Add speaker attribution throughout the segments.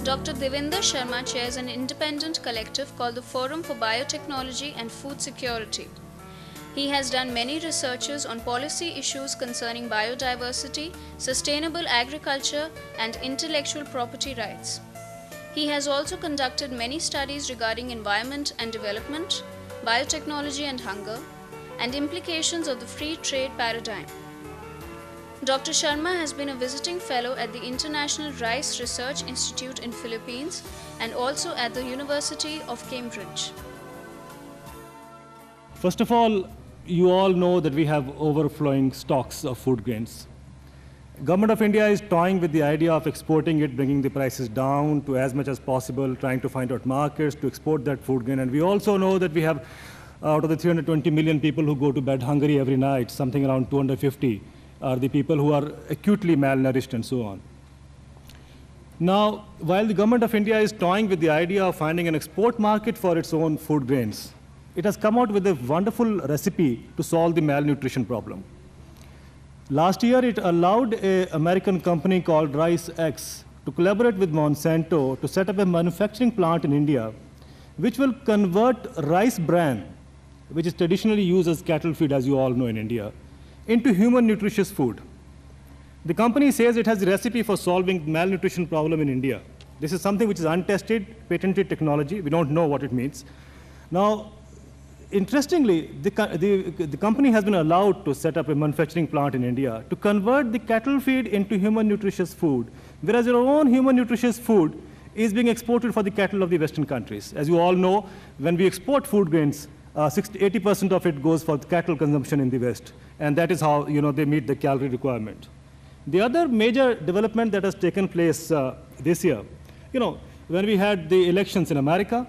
Speaker 1: Dr. Devinder Sharma chairs an independent collective called the Forum for Biotechnology and Food Security. He has done many researches on policy issues concerning biodiversity, sustainable agriculture, and intellectual property rights. He has also conducted many studies regarding environment and development, biotechnology and hunger, and implications of the free trade paradigm. Dr. Sharma has been a visiting fellow at the International Rice Research Institute in Philippines and also at the University of Cambridge.
Speaker 2: First of all, you all know that we have overflowing stocks of food grains. Government of India is toying with the idea of exporting it, bringing the prices down to as much as possible, trying to find out markets to export that food grain. And we also know that we have, out of the 320 million people who go to bed hungry every night, something around 250 are the people who are acutely malnourished and so on. Now, while the government of India is toying with the idea of finding an export market for its own food grains, it has come out with a wonderful recipe to solve the malnutrition problem. Last year, it allowed an American company called RiceX to collaborate with Monsanto to set up a manufacturing plant in India, which will convert rice bran, which is traditionally used as cattle feed, as you all know in India, into human nutritious food. The company says it has the recipe for solving the malnutrition problem in India. This is something which is untested, patented technology. We don't know what it means. Now, interestingly, the company has been allowed to set up a manufacturing plant in India to convert the cattle feed into human nutritious food, whereas your own human nutritious food is being exported for the cattle of the Western countries. As you all know, when we export food grains, 80% of it goes for cattle consumption in the West, and that is how they meet the calorie requirement. The other major development that has taken place this year, when we had the elections in America,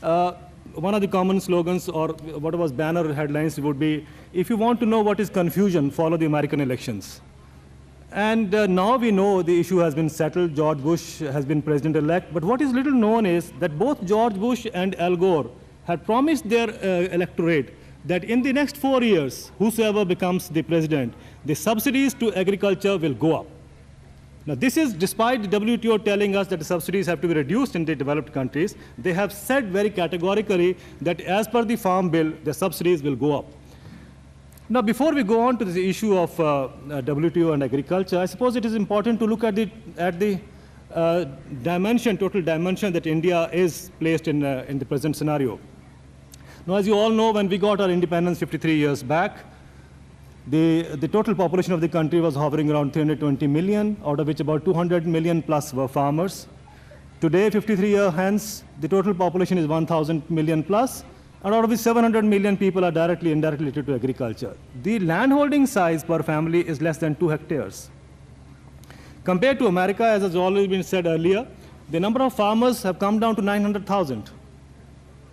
Speaker 2: one of the common slogans or what was banner headlines would be, if you want to know what is confusion, follow the American elections. And now we know the issue has been settled. George Bush has been president-elect. But what is little known is that both George Bush and Al Gore had promised their electorate that in the next 4 years, whosoever becomes the president, the subsidies to agriculture will go up. Now, this is despite the WTO telling us that the subsidies have to be reduced in the developed countries. They have said very categorically that as per the Farm Bill, the subsidies will go up. Now, before we go on to the issue of WTO and agriculture, I suppose it is important to look at the total dimension that India is placed in the present scenario. Now, as you all know, when we got our independence 53 years back, the total population of the country was hovering around 320 million, out of which about 200 million plus were farmers. Today, 53 years hence, the total population is 1,000 million plus, and out of which 700 million people are directly and indirectly related to agriculture. The landholding size per family is less than 2 hectares. Compared to America, as has already been said earlier, the number of farmers have come down to 900,000.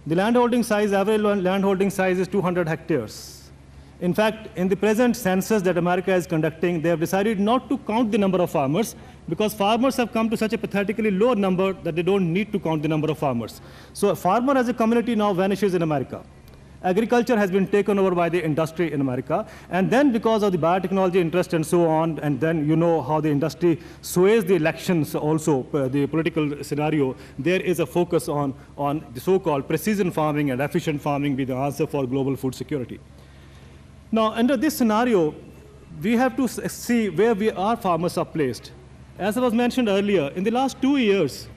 Speaker 2: The landholding size, average landholding size is 200 hectares. In fact, in the present census that America is conducting, they have decided not to count the number of farmers because farmers have come to such a pathetically low number that they don't need to count the number of farmers. So a farmer as a community now vanishes in America. Agriculture has been taken over by the industry in America. And then because of the biotechnology interest and so on, and then you know how the industry sways the elections also, the political scenario, there is a focus on the so-called precision farming and efficient farming be the answer for global food security. Now, under this scenario, we have to see where our farmers are placed. As I was mentioned earlier, in the last 2 years,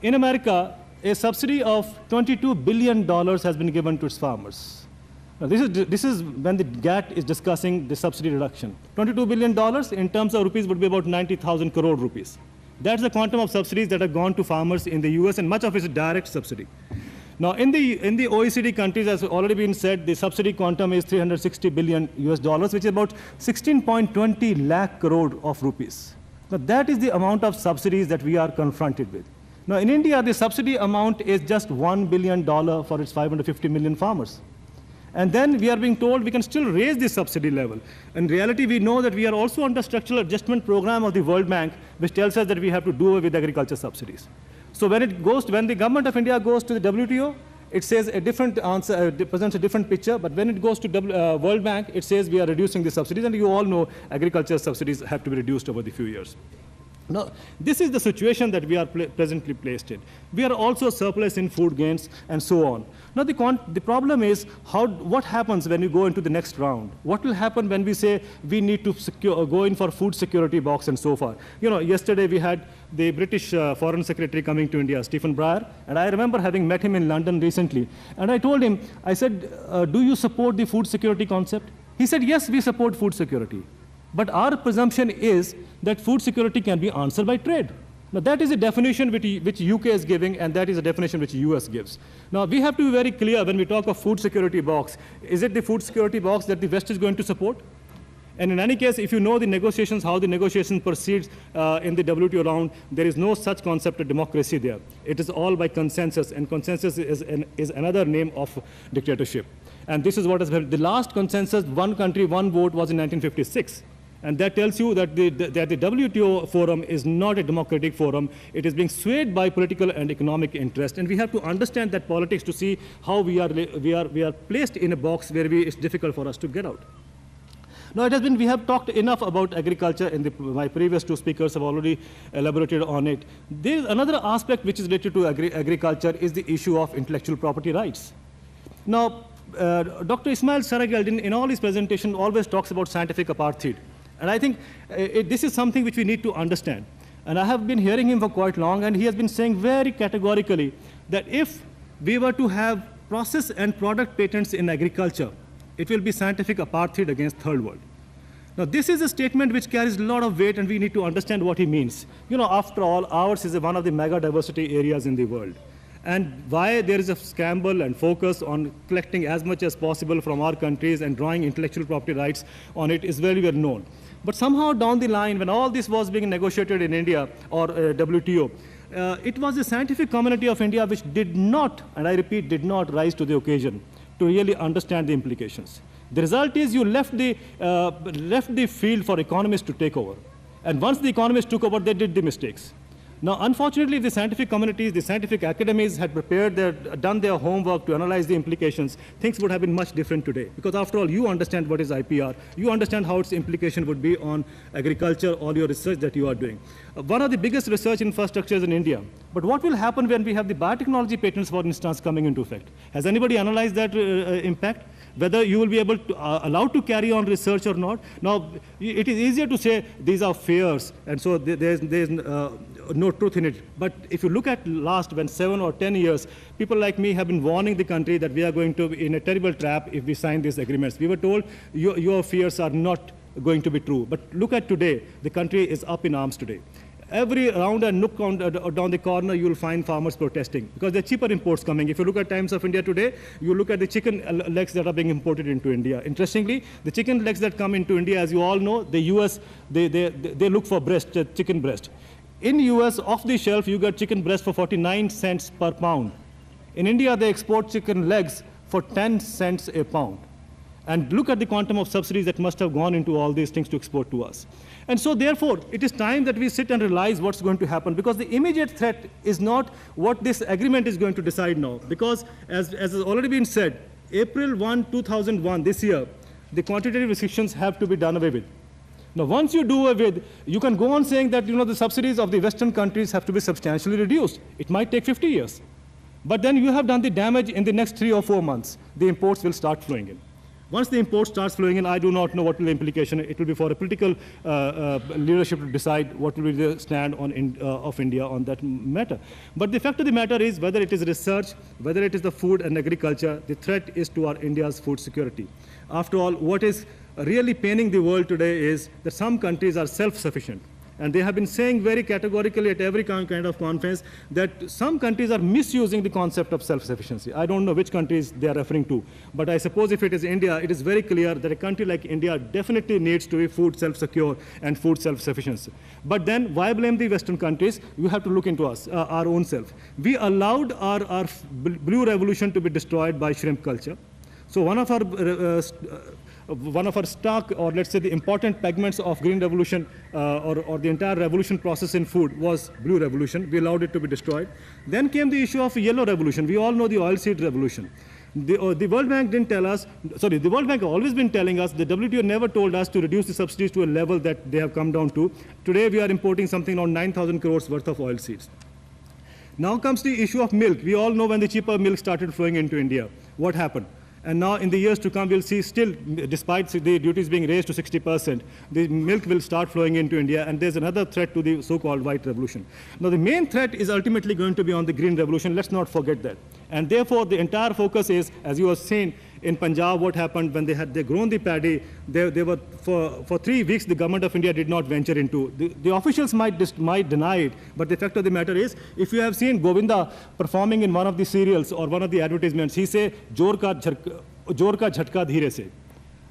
Speaker 2: in America, a subsidy of $22 billion has been given to its farmers. Now, this is when the GATT is discussing the subsidy reduction. $22 billion in terms of rupees would be about 90,000 crore rupees. That's the quantum of subsidies that have gone to farmers in the US, and much of it is direct subsidy. Now, in the OECD countries, as already been said, the subsidy quantum is $360 billion US, which is about 16.20 lakh crore of rupees. Now, that is the amount of subsidies that we are confronted with. Now, in India, the subsidy amount is just $1 billion for its 550 million farmers. And then we are being told we can still raise the subsidy level. In reality, we know that we are also under structural adjustment program of the World Bank, which tells us that we have to do away with agriculture subsidies. So when the government of India goes to the WTO, it says a different answer, presents a different picture. But when it goes to World Bank, it says we are reducing the subsidies. And you all know agriculture subsidies have to be reduced over the few years. Now, this is the situation that we are presently placed in. We are also surplus in food grains and so on. Now, the problem is what happens when we go into the next round? What will happen when we say we need to go in for food security box and so forth? You know, yesterday we had the British Foreign Secretary coming to India, Stephen Breyer, and I remember having met him in London recently. And I told him, I said, do you support the food security concept? He said, yes, we support food security. But our presumption is that food security can be answered by trade. Now, that is a definition which UK is giving, and that is a definition which US gives. Now, we have to be very clear when we talk of food security box. Is it the food security box that the West is going to support? And in any case, if you know the negotiations, how the negotiation proceeds in the WTO round, there is no such concept of democracy there. It is all by consensus, and consensus is another name of dictatorship. And this is what has happened. The last consensus, one country, one vote, was in 1956. And that tells you that the WTO forum is not a democratic forum. It is being swayed by political and economic interest. And we have to understand that politics to see how we are placed in a box where it's difficult for us to get out. Now, we have talked enough about agriculture, and my previous two speakers have already elaborated on it. There is another aspect which is related to agriculture is the issue of intellectual property rights. Now, Dr. Ismail Sarageldin, in all his presentations, always talks about scientific apartheid. And I think this is something which we need to understand. And I have been hearing him for quite long, and he has been saying very categorically that if we were to have process and product patents in agriculture, it will be scientific apartheid against third world. Now, this is a statement which carries a lot of weight, and we need to understand what he means. You know, after all, ours is one of the mega diversity areas in the world. And why there is a scramble and focus on collecting as much as possible from our countries and drawing intellectual property rights on it is very well known. But somehow down the line, when all this was being negotiated in India or WTO, it was the scientific community of India which did not, and I repeat, did not rise to the occasion to really understand the implications. The result is you left the field for economists to take over. And once the economists took over, they did the mistakes. Now, unfortunately, the scientific communities, the scientific academies had done their homework to analyze the implications, things would have been much different today. Because after all, you understand what is IPR. You understand how its implication would be on agriculture, all your research that you are doing. One of the biggest research infrastructures in India. But what will happen when we have the biotechnology patents, for instance, coming into effect? Has anybody analyzed that impact? Whether you will be able to, allowed to carry on research or not. Now, it is easier to say these are fears, and so there's no truth in it. But if you look at when 7 or 10 years, people like me have been warning the country that we are going to be in a terrible trap if we sign these agreements. We were told your fears are not going to be true. But look at today, the country is up in arms today. Every round and nook down the corner, you will find farmers protesting because there are cheaper imports coming. If you look at Times of India today, you look at the chicken legs that are being imported into India. Interestingly, the chicken legs that come into India, as you all know, the US, they look for chicken breast. In US, off the shelf, you get chicken breast for 49 cents per pound. In India, they export chicken legs for 10 cents a pound. And look at the quantum of subsidies that must have gone into all these things to export to us. And so, therefore, it is time that we sit and realize what's going to happen, because the immediate threat is not what this agreement is going to decide now. Because, as has already been said, April 1, 2001, this year, the quantitative restrictions have to be done away with. Now, once you do away with, you can go on saying that the subsidies of the Western countries have to be substantially reduced. It might take 50 years. But then you have done the damage in the next 3 or 4 months. The imports will start flowing in. Once the import starts flowing in, I do not know what will be the implication. It will be for a political leadership to decide what will be the stand of India on that matter. But the fact of the matter is, whether it is research, whether it is the food and agriculture, the threat is to our India's food security. After all, what is really paining the world today is that some countries are self-sufficient. And they have been saying very categorically at every kind of conference that some countries are misusing the concept of self-sufficiency. I don't know which countries they are referring to, but I suppose if it is India, it is very clear that a country like India definitely needs to be food self-secure and food self-sufficiency. But then why blame the Western countries? You have to look into us, our own self. We allowed our blue revolution to be destroyed by shrimp culture. So one of our stock, or let's say the important pigments of green revolution or the entire revolution process in food was blue revolution. We allowed it to be destroyed. Then came the issue of yellow revolution. We all know the oilseed revolution. The World Bank didn't tell us, sorry, the World Bank has always been telling us, the WTO never told us to reduce the subsidies to a level that they have come down to. Today we are importing something around 9,000 crores worth of oilseeds. Now comes the issue of milk. We all know when the cheaper milk started flowing into India, what happened? And now in the years to come, we'll see still, despite the duties being raised to 60%, the milk will start flowing into India, and there's another threat to the so-called white revolution. Now the main threat is ultimately going to be on the green revolution. Let's not forget that. And therefore, the entire focus is, as you have seen in Punjab, what happened when they grown the paddy, they were, for 3 weeks, the government of India did not venture into. The officials might deny it, but the fact of the matter is, if you have seen Govinda performing in one of the serials or one of the advertisements, he say, Jor ka jhatka dheere se.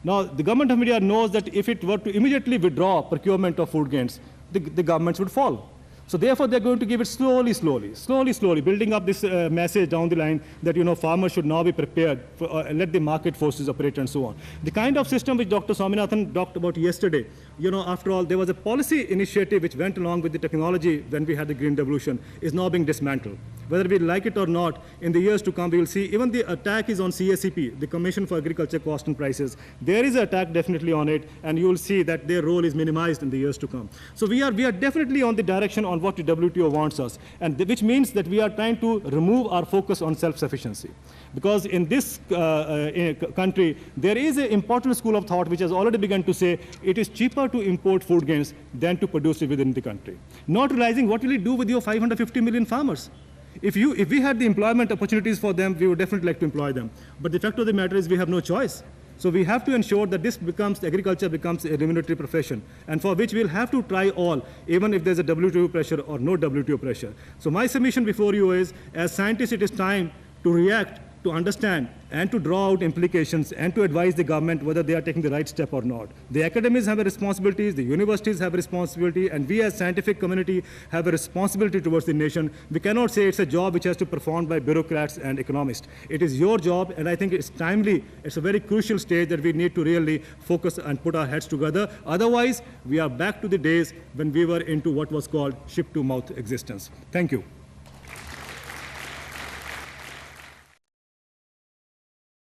Speaker 2: Now, the government of India knows that if it were to immediately withdraw procurement of food grains, the governments would fall. So therefore, they're going to give it slowly, building up this message down the line that, farmers should now be prepared, let the market forces operate and so on. The kind of system which Dr. Swaminathan talked about yesterday, after all, there was a policy initiative which went along with the technology when we had the Green Revolution, is now being dismantled. Whether we like it or not, in the years to come, we will see even the attack is on CACP, the Commission for Agriculture Cost and Prices. There is an attack definitely on it, and you will see that their role is minimized in the years to come. So we are definitely on the direction on what the WTO wants us, and which means that we are trying to remove our focus on self-sufficiency. Because in this country, there is an important school of thought which has already begun to say it is cheaper to import food grains than to produce it within the country. Not realizing what will it do with your 550 million farmers. If we had the employment opportunities for them, we would definitely like to employ them. But the fact of the matter is we have no choice. So we have to ensure that agriculture becomes a remunerative profession, and for which we'll have to try all, even if there's a WTO pressure or no WTO pressure. So my submission before you is, as scientists, it is time to react, to understand, and to draw out implications, and to advise the government whether they are taking the right step or not. The academies have a responsibility, the universities have a responsibility, and we as scientific community have a responsibility towards the nation. We cannot say it's a job which has to be performed by bureaucrats and economists. It is your job, and I think it's timely, it's a very crucial stage that we need to really focus and put our heads together. Otherwise, we are back to the days when we were into what was called ship-to-mouth existence. Thank you.